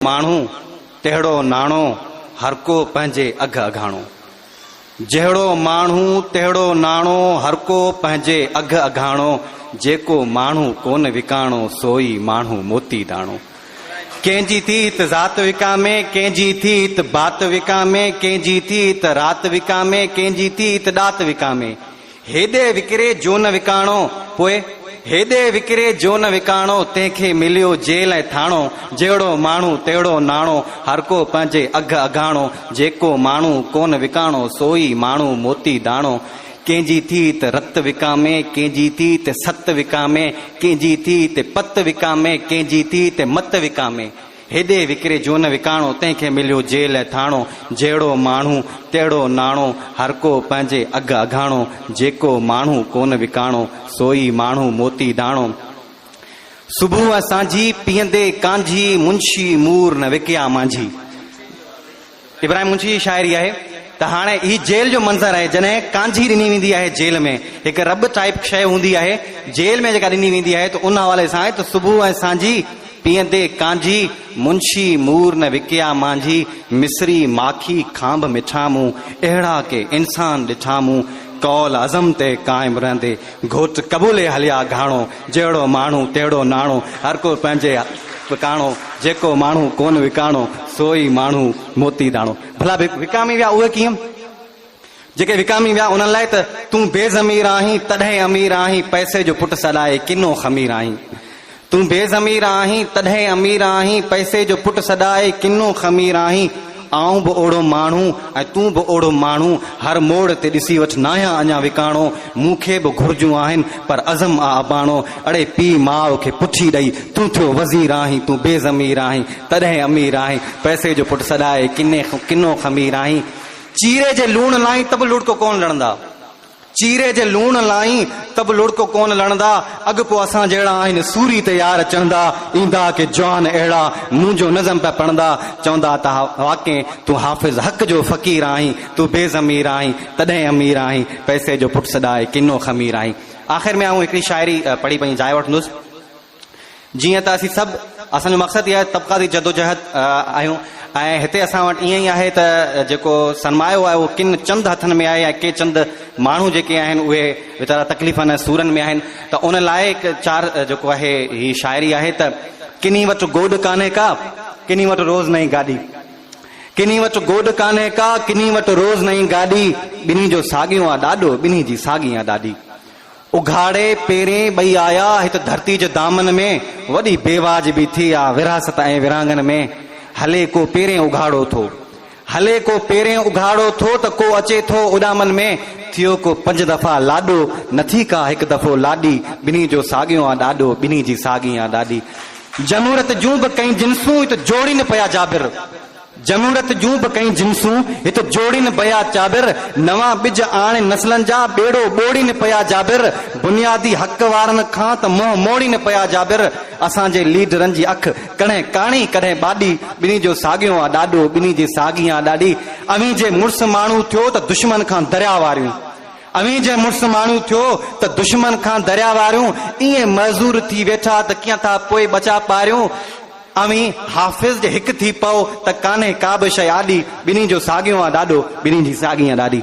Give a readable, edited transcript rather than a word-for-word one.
माण्हू तहिड़ो नाणो हर को पंहिंजे अघ अघाणो। जहिड़ो माण्हू तहिड़ो नाणो हर को पंहिंजे अघ अघाणो। जेको माण्हू कोन विकाणो सोई माण्हू मोती दाणो। कंहिंजी थी त ज़ात विकामे, कंहिंजी थी त बात विकामे, कंहिंजी थी त रात विकामे, कंहिंजी थी त ॾात विकामे। हेॾे विकिरे जो न विकाणो, पोइ हेॾे विकिरे जो न विकाणो, तंहिंखे मिलियो जेल ऐं थाणो। जहिड़ो माण्हू तहिड़ो नाणो हर को पंहिंजे अघ अघाणो। जेको माण्हू कोन विकाणो सोई माण्हू मोती दाणो। कंहिंजी थी त रत विकामे, कंहिंजी थी त सत विकामे, कंहिंजी थी त पत विकामे, कंहिंजी थी त मत विकामे। हेॾे विकिरे जो न विकाणो, तंहिंखे मिलियो जेल ऐं थाणो। जहिड़ो माण्हू तहिड़ो नाणो हर को पंहिंजे अघ अघाणो। जेको माण्हू कोन विकाणो सोई माण्हू मोती दाणो। सुबुह सांझी पीअंदे कांझी, मुंशी मूर न विकिया मांझी। इब्राहिम मुंशी जी शाइरी आहे त हाणे ही जेल जो मंज़र आहे। जॾहिं कांझी ॾिनी वेंदी आहे जेल में, हिकु रब टाइप शइ हूंदी आहे जेल में जेका ॾिनी वेंदी आहे, त उन हवाले सां आहे त सुबुह ऐं सांझी पीअंदे कांझी, मुंशी मूर न विकिया मांझी। मिस्री माखी खांब मिठा मूं, अहिड़ा के इंसान ॾिठा मूं। कौल अज़म ते क़ाइम रहंदे घोट कबूले हलिया घाणो। जहिड़ो माण्हू तहिड़ो नाणो हर को पंहिंजे विकाणो। जेको माण्हू कोन विकाणो सोई माण्हू मोती दाणो। भला विकामी विया उहे कीअं? जेके विकामी विया उन्हनि लाइ त तूं बेज़मीर आहीं तॾहिं अमीर आहीं, पैसे जो पुटु सॾाए किनो ख़मीर आहीं। तूं बेज़मीर आहीं तॾहिं अमीर आहीं, पैसे जो पुटु सॾाए किनो ख़मीर आहीं। आऊं बि ओड़ो माण्हू ऐं तूं बि ओड़ो माण्हू, हर मोड़ ते ॾिसी वठ नाहियां अञा विकाणो। मूंखे बि घुर्जूं आहिनि पर अज़म आ अबाणो। अड़े पीउ माउ खे पुठी ॾेई तूं थियो वज़ीर आहीं, तूं बेज़मीर आहीं तॾहिं अमीर आहीं, पैसे जो पुटु सॾाए किनो ख़मीर आहीं। चीरे जे लूण लाहीं त बि लुड़को कोन लड़ंदा, चीरे जे लूण लाहीं त बि लुड़को कोन लड़ंदा। अॻु पोइ असां जहिड़ा आहिनि सूरी ते यार चवंदा, ईंदा के जवान अहिड़ा मुंहिंजो नज़म पिया पढ़ंदा। चवंदा त वाकई तूं हाफ़िज़ हक़ जो फ़क़ीर आहीं, तूं बेज़मीर आहीं तॾहिं अमीर आहीं, पैसे जो पुटु सॾाए किनो ख़मीर आहीं। आख़िर में आऊं हिकिड़ी शाइरी पढ़ी पंहिंजी जाइ वठंदुसि। जीअं त असीं सभु, असांजो मक़सदु इहो आहे तबक़ाती जदोजहद आहियूं, ऐं हिते असां वटि ईअं ई आहे त जेको सरमायो आहे उहो किन चंद हथनि में आहे, ऐं के चंद माण्हू जेके आहिनि उहे वीचारा तकलीफ़नि ऐं सूरनि में आहिनि। त उन लाइ चार जेको आहे ही शाइरी आहे त किनी वटि गोॾ कान्हे का, किनी वटि रोज़ नई गाॾी। किनी वटि गोॾ कान्हे का, किनी वटि रोज़ नई गाॾी। ॿिन्ही जो साॻियो आहे ॾाढो, ॿिन्ही जी साॻी आहे ॾाढी। उघाड़े पेरें ॿई आया हिते धरती जे दामन में, वॾी बेवाज बि थी आहे विरासत ऐं विरांगन में। हले को पेरें उघाड़ो थो, हले को पेरें उघाड़ो थो, त को अचे थो उॾामन में। थियो को 5 दफ़ा लाॾो, नथी का हिकु दफ़ो लाॾी। ॿिन्ही जो साॻियो आहे ॾाढो, ॿिन्ही जी साॻी आहे ॾाढी। जमूरत जूं बि कई जिन्सूं हिते जोड़ीनि पिया जाबिर, जमूरत जूं बि कई जिन्सूं हिते जोड़ीनि पिया चाबिर। नवां ॿिज आणे नस्लनि जा ॿेड़ो ॿोड़ीनि पिया जाबिर। बुनियादी हक़ वारनि खां त मुंहुं मोड़ीनि पिया जाबिर। असांजे लीडरनि जी अखि कॾहिं काणी कॾहिं बाॾी, ॿिन्ही जो साॻियो आहे ॾाढो, ॿिन्ही जी साॻी आहे ॾाढी। अवी जे मुड़ुसु माण्हू थियो त दुश्मन खां दरिया वारियूं, अवी जे मुड़ुसु माण्हू थियो त दुश्मन खां दरिया वारियूं। ईअं मज़ूर थी वेठा त कीअं था पोइ बचा पारियूं। अवी हाफ़िज़ जे हिकु थी पओ त कान्हे का बि शइ आॾी, ॿिन्ही जो साॻियो आहे ॾाढो, ॿिन्ही जी साॻी आहे ॾाढी।